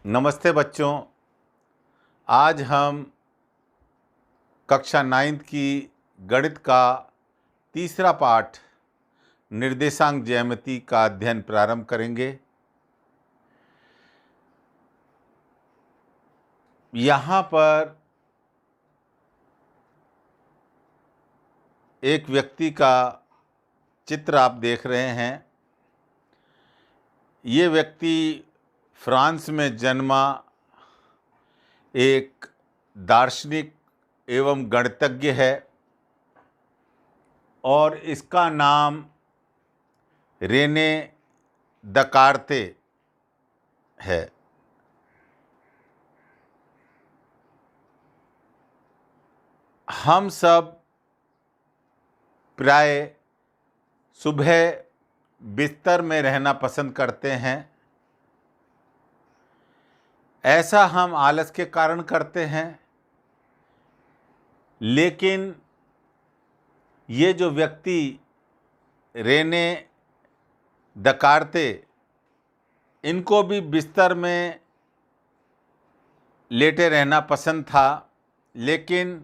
नमस्ते बच्चों। आज हम कक्षा 9th की गणित का तीसरा पाठ निर्देशांक ज्यामिति का अध्ययन प्रारंभ करेंगे। यहाँ पर एक व्यक्ति का चित्र आप देख रहे हैं। ये व्यक्ति फ्रांस में जन्मा एक दार्शनिक एवं गणितज्ञ है और इसका नाम रेने दकार्ते है। हम सब प्राय सुबह बिस्तर में रहना पसंद करते हैं। ऐसा हम आलस के कारण करते हैं, लेकिन ये जो व्यक्ति रेने दकार्ते, इनको भी बिस्तर में लेटे रहना पसंद था, लेकिन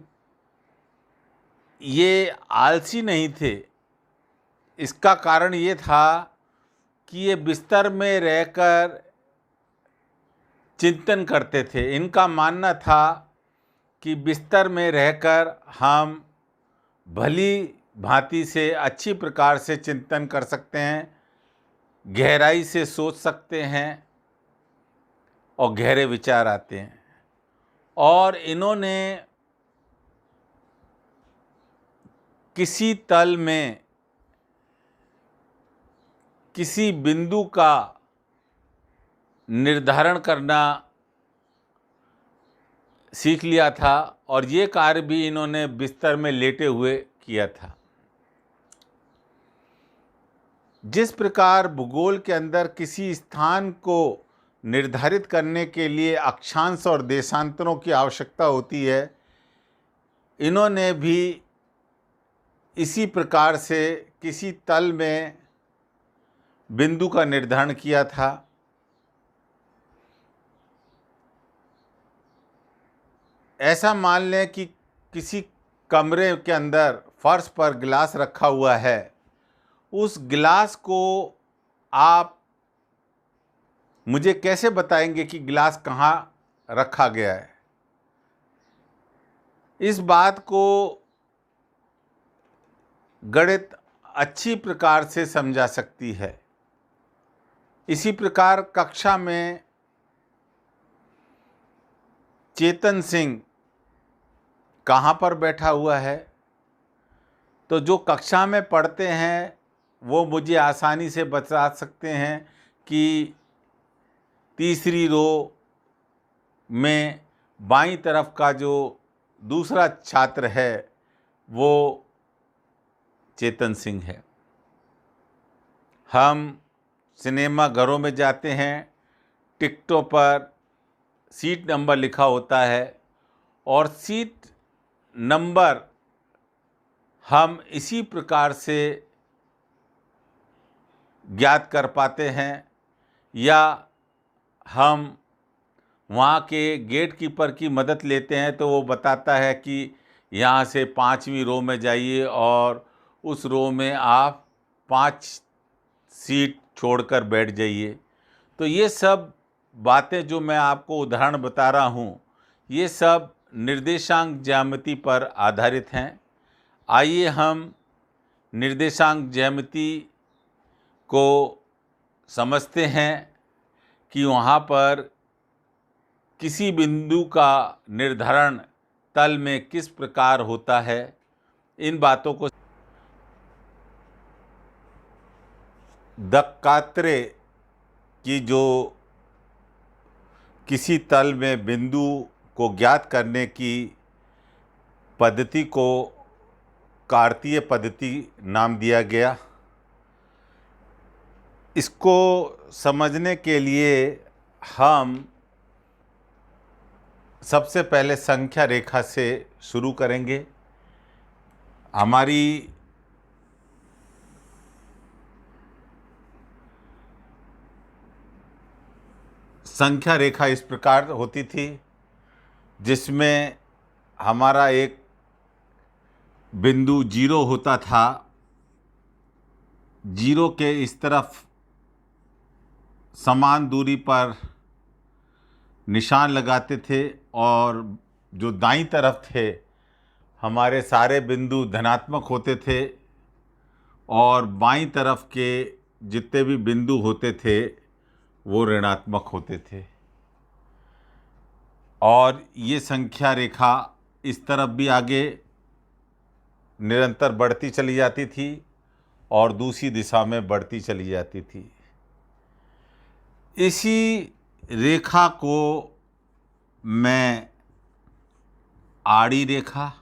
ये आलसी नहीं थे। इसका कारण ये था कि ये बिस्तर में रहकर चिंतन करते थे। इनका मानना था कि बिस्तर में रहकर हम भली भांति से अच्छी प्रकार से चिंतन कर सकते हैं, गहराई से सोच सकते हैं और गहरे विचार आते हैं। और इन्होंने किसी तल में किसी बिंदु का निर्धारण करना सीख लिया था और ये कार्य भी इन्होंने बिस्तर में लेटे हुए किया था। जिस प्रकार भूगोल के अंदर किसी स्थान को निर्धारित करने के लिए अक्षांश और देशांतरों की आवश्यकता होती है, इन्होंने भी इसी प्रकार से किसी तल में बिंदु का निर्धारण किया था। ऐसा मान लें कि किसी कमरे के अंदर फर्श पर गिलास रखा हुआ है। उस गिलास को आप मुझे कैसे बताएंगे कि गिलास कहाँ रखा गया है? इस बात को गणित अच्छी प्रकार से समझा सकती है। इसी प्रकार कक्षा में चेतन सिंह कहाँ पर बैठा हुआ है, तो जो कक्षा में पढ़ते हैं वो मुझे आसानी से बता सकते हैं कि तीसरी रो में बाईं तरफ का जो दूसरा छात्र है वो चेतन सिंह है। हम सिनेमा घरों में जाते हैं, टिकटों पर सीट नंबर लिखा होता है और सीट नंबर हम इसी प्रकार से ज्ञात कर पाते हैं, या हम वहाँ के गेट कीपर की मदद लेते हैं तो वो बताता है कि यहाँ से 5वीं रो में जाइए और उस रो में आप 5 सीट छोड़कर बैठ जाइए। तो ये सब बातें जो मैं आपको उदाहरण बता रहा हूँ, ये सब निर्देशांक ज्यामिति पर आधारित हैं। आइए हम निर्देशांक ज्यामिति को समझते हैं कि वहाँ पर किसी बिंदु का निर्धारण तल में किस प्रकार होता है। इन बातों को दक्कात्रे की जो किसी तल में बिंदु को ज्ञात करने की पद्धति को कार्तीय पद्धति नाम दिया गया। इसको समझने के लिए हम सबसे पहले संख्या रेखा से शुरू करेंगे। हमारी संख्या रेखा इस प्रकार होती थी, जिसमें हमारा एक बिंदु जीरो होता था। जीरो के इस तरफ समान दूरी पर निशान लगाते थे और जो दाईं तरफ थे हमारे सारे बिंदु धनात्मक होते थे और बाईं तरफ के जितने भी बिंदु होते थे वो ऋणात्मक होते थे। और ये संख्या रेखा इस तरफ भी आगे निरंतर बढ़ती चली जाती थी और दूसरी दिशा में बढ़ती चली जाती थी। इसी रेखा को मैं आड़ी रेखा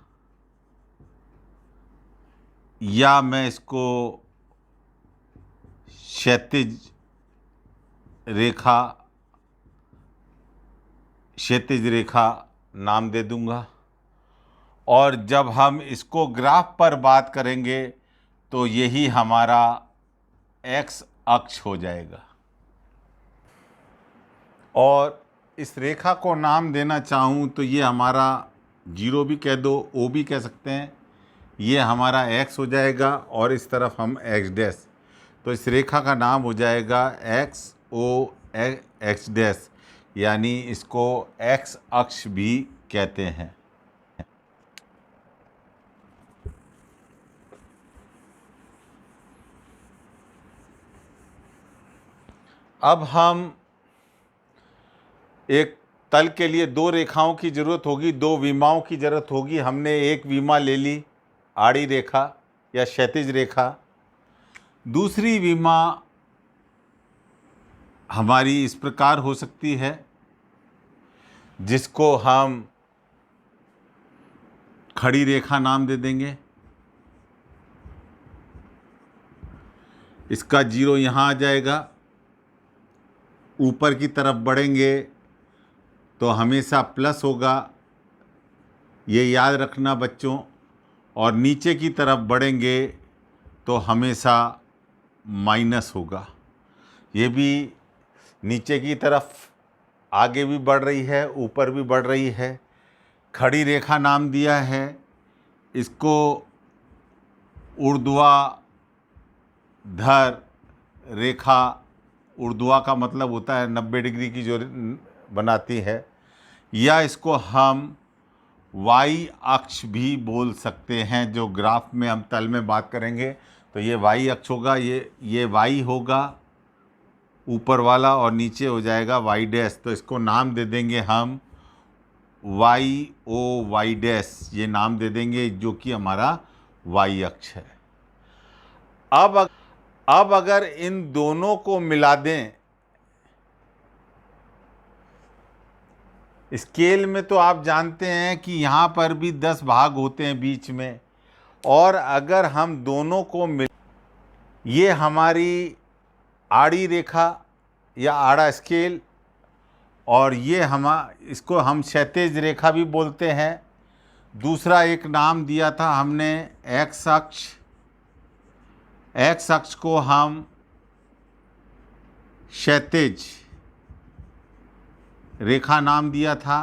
या मैं इसको क्षैतिज रेखा नाम दे दूंगा। और जब हम इसको ग्राफ पर बात करेंगे तो यही हमारा एक्स अक्ष हो जाएगा। और इस रेखा को नाम देना चाहूँ तो ये हमारा जीरो भी कह दो, ओ भी कह सकते हैं, ये हमारा एक्स हो जाएगा और इस तरफ हम एक्स डैश। तो इस रेखा का नाम हो जाएगा एक्स ओ एक्स डैश, यानी इसको एक्स अक्ष भी कहते हैं। अब हम एक तल के लिए दो रेखाओं की ज़रूरत होगी, दो विमाओं की ज़रूरत होगी। हमने एक विमा ले ली आड़ी रेखा या क्षैतिज रेखा, दूसरी विमा हमारी इस प्रकार हो सकती है जिसको हम खड़ी रेखा नाम दे देंगे। इसका जीरो यहाँ आ जाएगा। ऊपर की तरफ बढ़ेंगे तो हमेशा प्लस होगा, ये याद रखना बच्चों, और नीचे की तरफ बढ़ेंगे तो हमेशा माइनस होगा। ये भी नीचे की तरफ आगे भी बढ़ रही है, ऊपर भी बढ़ रही है। खड़ी रेखा नाम दिया है इसको। ऊर्ध्वाधर रेखा, ऊर्ध्वा का मतलब होता है 90 डिग्री की जो बनाती है, या इसको हम वाई अक्ष भी बोल सकते हैं। जो ग्राफ में हम तल में बात करेंगे तो ये वाई अक्ष होगा, ये वाई होगा ऊपर वाला और नीचे हो जाएगा वाई डैश। तो इसको नाम दे देंगे हम वाई ओ वाई डैश, ये नाम दे देंगे जो कि हमारा वाई अक्ष है। अब अगर इन दोनों को मिला दें, स्केल में तो आप जानते हैं कि यहाँ पर भी 10 भाग होते हैं बीच में, और अगर हम दोनों को ये हमारी आड़ी रेखा या आड़ा स्केल, और ये इसको हम क्षैतिज रेखा भी बोलते हैं। दूसरा एक नाम दिया था हमने एक्स अक्ष। एक्स अक्ष को हम क्षैतिज रेखा नाम दिया था।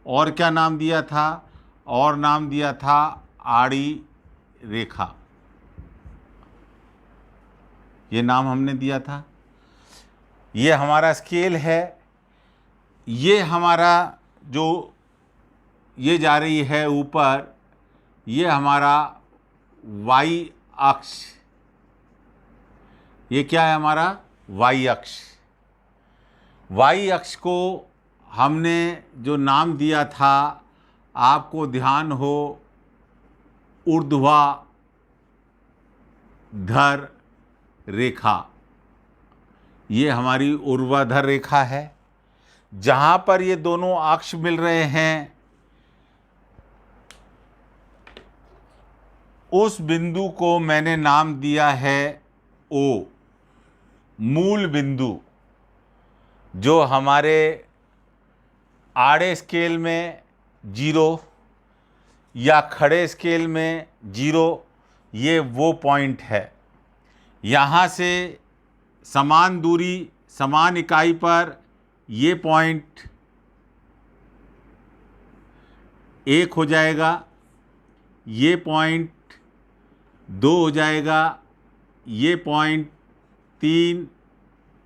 और क्या नाम दिया था? और नाम दिया था आड़ी रेखा, ये नाम हमने दिया था। ये हमारा स्केल है। ये हमारा जो ये जा रही है ऊपर, ये हमारा वाई अक्ष। ये क्या है हमारा वाई अक्ष। वाई अक्ष को हमने जो नाम दिया था, आपको ध्यान हो, ऊर्ध्वाधर रेखा। ये हमारी ऊर्ध्वाधर रेखा है। जहाँ पर ये दोनों अक्ष मिल रहे हैं उस बिंदु को मैंने नाम दिया है ओ, मूल बिंदु। जो हमारे आड़े स्केल में 0 या खड़े स्केल में 0, ये वो पॉइंट है। यहाँ से समान दूरी, समान इकाई पर ये पॉइंट 1 हो जाएगा, ये पॉइंट 2 हो जाएगा, ये पॉइंट 3,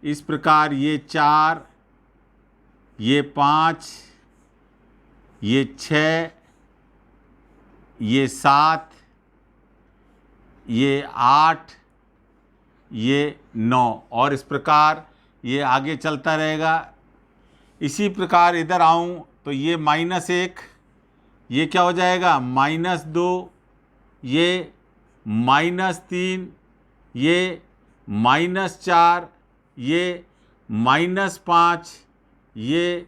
इस प्रकार ये 4, ये 5, ये 6, ये 7, ये 8, ये 9 और इस प्रकार ये आगे चलता रहेगा। इसी प्रकार इधर आऊं तो ये -1, ये क्या हो जाएगा -2, ये -3, ये -4, ये -5, ये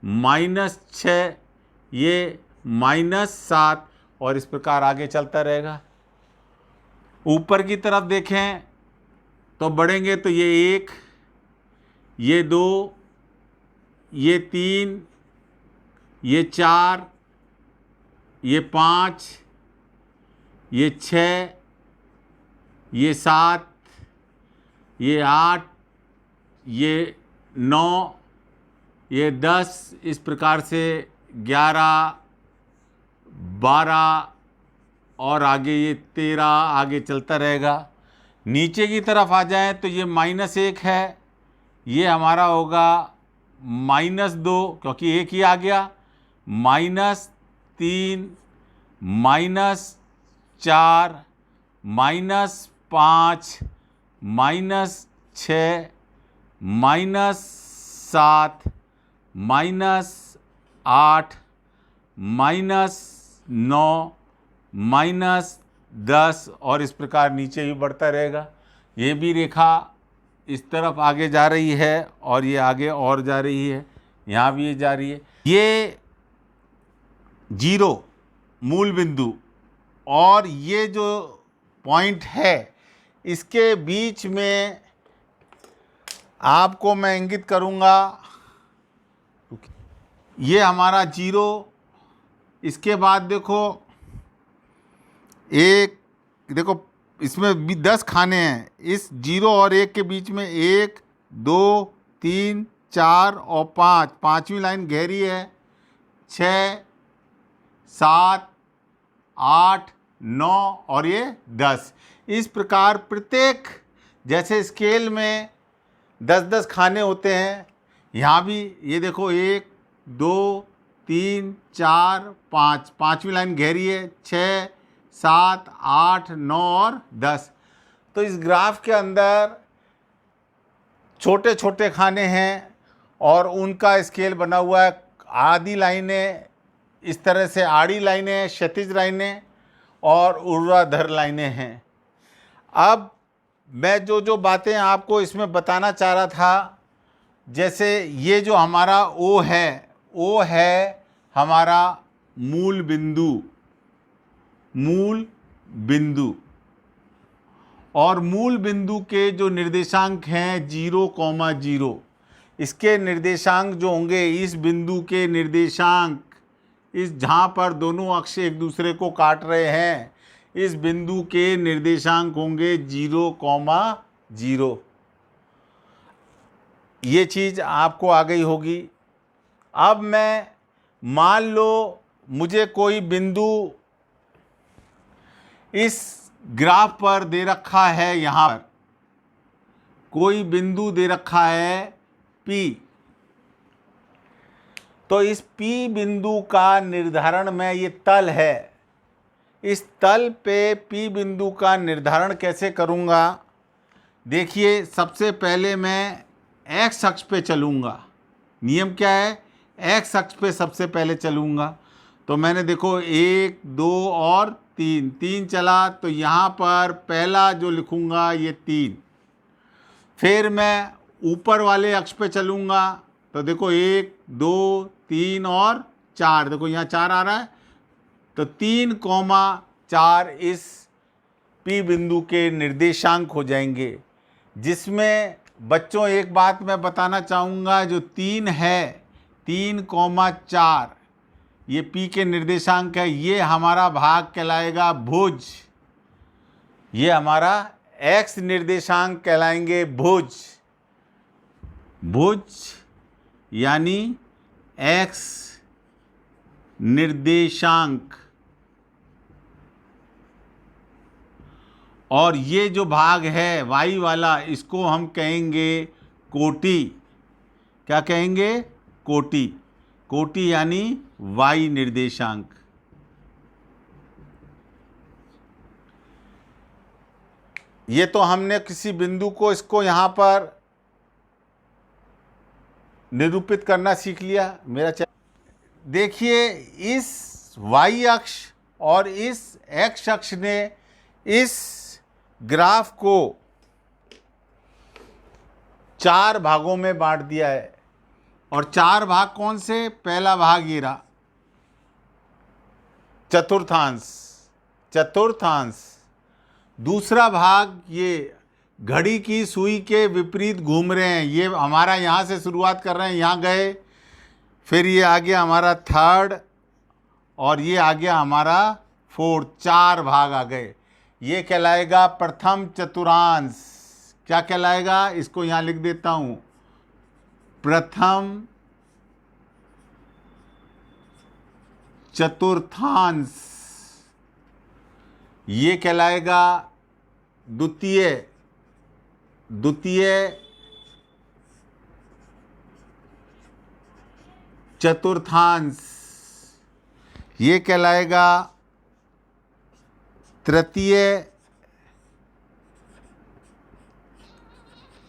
-6, ये -7 और इस प्रकार आगे चलता रहेगा। ऊपर की तरफ देखें तो बढ़ेंगे तो ये 1, ये 2, ये 3, ये 4, ये 5, ये 6, ये 7, ये 8, ये 9, ये 10, इस प्रकार से 11, 12 और आगे ये 13 आगे चलता रहेगा। नीचे की तरफ आ जाए तो ये -1 है, ये हमारा होगा -2 क्योंकि 1 ही आ गया, -3, -4, -5, -6, -7, -8, -9, -10 और इस प्रकार नीचे भी बढ़ता रहेगा। ये भी रेखा इस तरफ आगे जा रही है और ये आगे और जा रही है, यहाँ भी ये जा रही है। ये 0 मूल बिंदु और ये जो पॉइंट है इसके बीच में आपको मैं इंगित करूँगा, ये हमारा 0, इसके बाद देखो देखो इसमें भी 10 खाने हैं, इस 0 और 1 के बीच में 1, 2, 3, 4 और 5, पाँचवीं लाइन गहरी है, 6, 7, 8, 9 और ये 10। इस प्रकार प्रत्येक जैसे स्केल में 10-10 खाने होते हैं, यहाँ भी ये देखो 1, 2, 3, 4, 5, पाँचवीं लाइन गहरी है, 6, 7, 8, 9 और 10। तो इस ग्राफ के अंदर छोटे छोटे खाने हैं और उनका स्केल बना हुआ है। आधी लाइनें इस तरह से आड़ी लाइनें, क्षैतिज लाइनें और ऊर्ध्वाधर लाइनें हैं। अब मैं जो बातें आपको इसमें बताना चाह रहा था, जैसे ये जो हमारा O है हमारा मूल बिंदु और मूल बिंदु के जो निर्देशांक हैं 0,0, इसके निर्देशांक जो होंगे, इस बिंदु के निर्देशांक, इस जहाँ पर दोनों अक्ष एक दूसरे को काट रहे हैं, इस बिंदु के निर्देशांक होंगे 0,0। ये चीज़ आपको आ गई होगी। अब मैं मान लो मुझे कोई बिंदु इस ग्राफ पर दे रखा है, यहाँ पर कोई बिंदु दे रखा है P। तो इस P बिंदु का निर्धारण में, ये तल है, इस तल पे P बिंदु का निर्धारण कैसे करूँगा? देखिए, सबसे पहले मैं x अक्ष पे चलूँगा। नियम क्या है? x अक्ष पे सबसे पहले चलूँगा। तो मैंने देखो 1, 2 और 3 चला, तो यहाँ पर पहला जो लिखूँगा ये 3। फिर मैं ऊपर वाले अक्ष पे चलूँगा, तो देखो 1, 2, 3 और 4, देखो यहाँ 4 आ रहा है, तो 3,4 इस P बिंदु के निर्देशांक हो जाएंगे। जिसमें बच्चों एक बात मैं बताना चाहूँगा, जो 3 है, 3,4 ये P के निर्देशांक है, ये हमारा भाग कहलाएगा भुज। ये हमारा x निर्देशांक कहलाएंगे भुज। यानी x निर्देशांक, और ये जो भाग है y वाला, इसको हम कहेंगे कोटि। क्या कहेंगे? कोटि। कोटि यानी y निर्देशांक। ये तो हमने किसी बिंदु को, इसको यहाँ पर निरूपित करना सीख लिया। देखिए, इस y अक्ष और इस x अक्ष ने इस ग्राफ को 4 भागों में बांट दिया है। और 4 भाग कौन से? पहला भाग ये रहा, चतुर्थांश, चतुर्थांश। दूसरा भाग ये घड़ी की सुई के विपरीत घूम रहे हैं, ये हमारा यहाँ से शुरुआत कर रहे हैं, यहाँ गए, फिर ये आ गया हमारा थर्ड, और ये आ गया हमारा फोर्थ। 4 भाग आ गए। ये कहलाएगा प्रथम चतुर्थांश। क्या कहलाएगा? इसको यहाँ लिख देता हूँ, प्रथम चतुर्थांश। ये कहलाएगा द्वितीय, द्वितीय चतुर्थांश। ये कहलाएगा तृतीय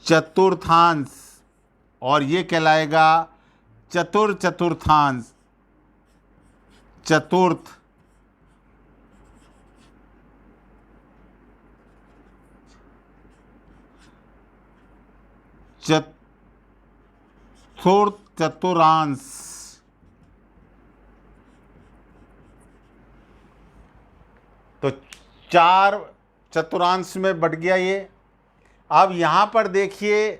चतुर्थांश, और ये कहलाएगा चतुर्थांश, चतुर्थ। चतुर्थांश। तो 4 चतुर्थांश में बट गया ये। अब यहाँ पर देखिए,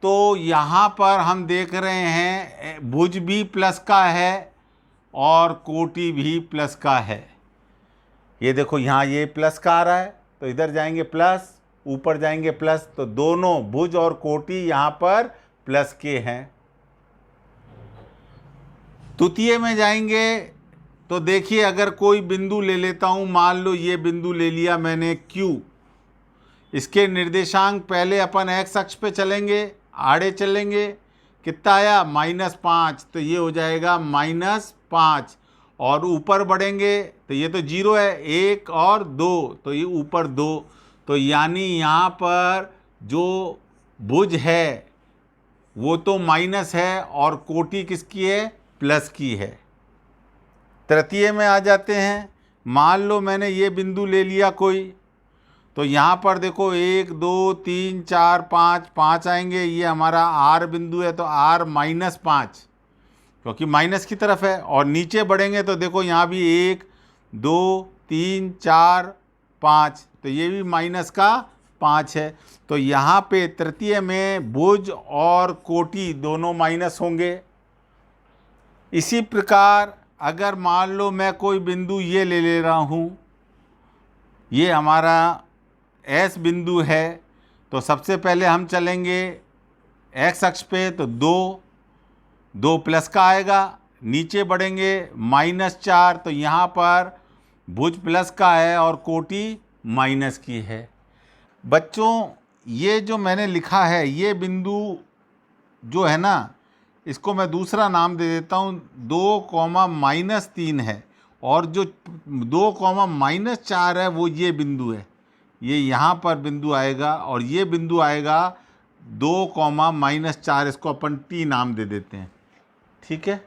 तो यहाँ पर हम देख रहे हैं भुज भी प्लस का है और कोटि भी प्लस का है। ये देखो, यहाँ ये प्लस का आ रहा है, तो इधर जाएंगे प्लस, ऊपर जाएंगे प्लस, तो दोनों भुज और कोटि यहाँ पर प्लस के हैं। तृतीय में जाएंगे तो देखिए, अगर कोई बिंदु ले लेता हूँ, मान लो ये बिंदु ले लिया मैंने Q। इसके निर्देशांक पहले अपन x अक्ष पे चलेंगे, आड़े चलेंगे, कितना आया? -5, तो ये हो जाएगा -5। और ऊपर बढ़ेंगे तो ये तो 0 है, 1 और 2, तो ये ऊपर 2। तो यानी यहाँ पर जो भुज है वो तो माइनस है और कोटि किसकी है? प्लस की है। तृतीय में आ जाते हैं। मान लो मैंने ये बिंदु ले लिया कोई, तो यहाँ पर देखो 1 2 3 4 5 आएंगे। ये हमारा R बिंदु है, तो R -5, क्योंकि माइनस की तरफ है। और नीचे बढ़ेंगे तो देखो यहाँ भी 1 2 3 4 5, तो ये भी -5 है। तो यहाँ पे तृतीय में भुज और कोटि दोनों माइनस होंगे। इसी प्रकार अगर मान लो मैं कोई बिंदु ये ले रहा हूँ, ये हमारा S बिंदु है, तो सबसे पहले हम चलेंगे x अक्ष पे, तो 2 प्लस का आएगा। नीचे बढ़ेंगे -4, तो यहाँ पर भुज प्लस का है और कोटि माइनस की है। बच्चों, ये जो मैंने लिखा है, ये बिंदु जो है ना, इसको मैं दूसरा नाम दे देता हूँ, 2, है। और जो 2, है वो ये बिंदु है। ये यहाँ पर बिंदु आएगा और ये बिंदु आएगा 2, इसको अपन T नाम दे देते हैं। ठीक है।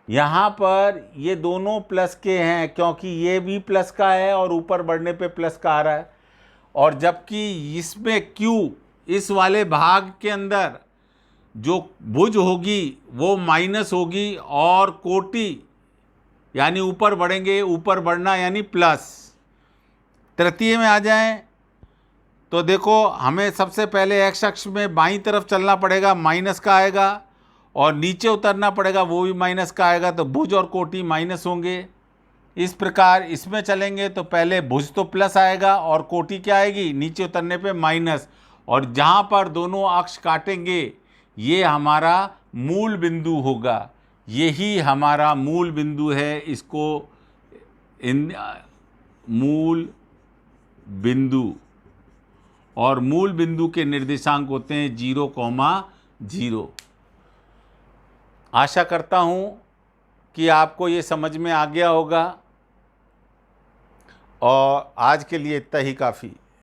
यहाँ पर ये दोनों प्लस के हैं, क्योंकि ये भी प्लस का है और ऊपर बढ़ने पे प्लस का आ रहा है। और जबकि इसमें Q, इस वाले भाग के अंदर जो भुज होगी वो माइनस होगी, और कोटि यानी ऊपर बढ़ेंगे, ऊपर बढ़ना यानी प्लस। तृतीय में आ जाएं तो देखो, हमें सबसे पहले x अक्ष में बाईं तरफ चलना पड़ेगा, माइनस का आएगा, और नीचे उतरना पड़ेगा, वो भी माइनस का आएगा, तो भुज और कोटि माइनस होंगे। इस प्रकार इसमें चलेंगे तो पहले भुज तो प्लस आएगा और कोटि क्या आएगी? नीचे उतरने पे माइनस। और जहाँ पर दोनों अक्ष काटेंगे ये हमारा मूल बिंदु होगा। यही हमारा मूल बिंदु है। इसको मूल बिंदु, और मूल बिंदु के निर्देशांक होते हैं 0,0। आशा करता हूं कि आपको ये समझ में आ गया होगा, और आज के लिए इतना ही काफ़ी।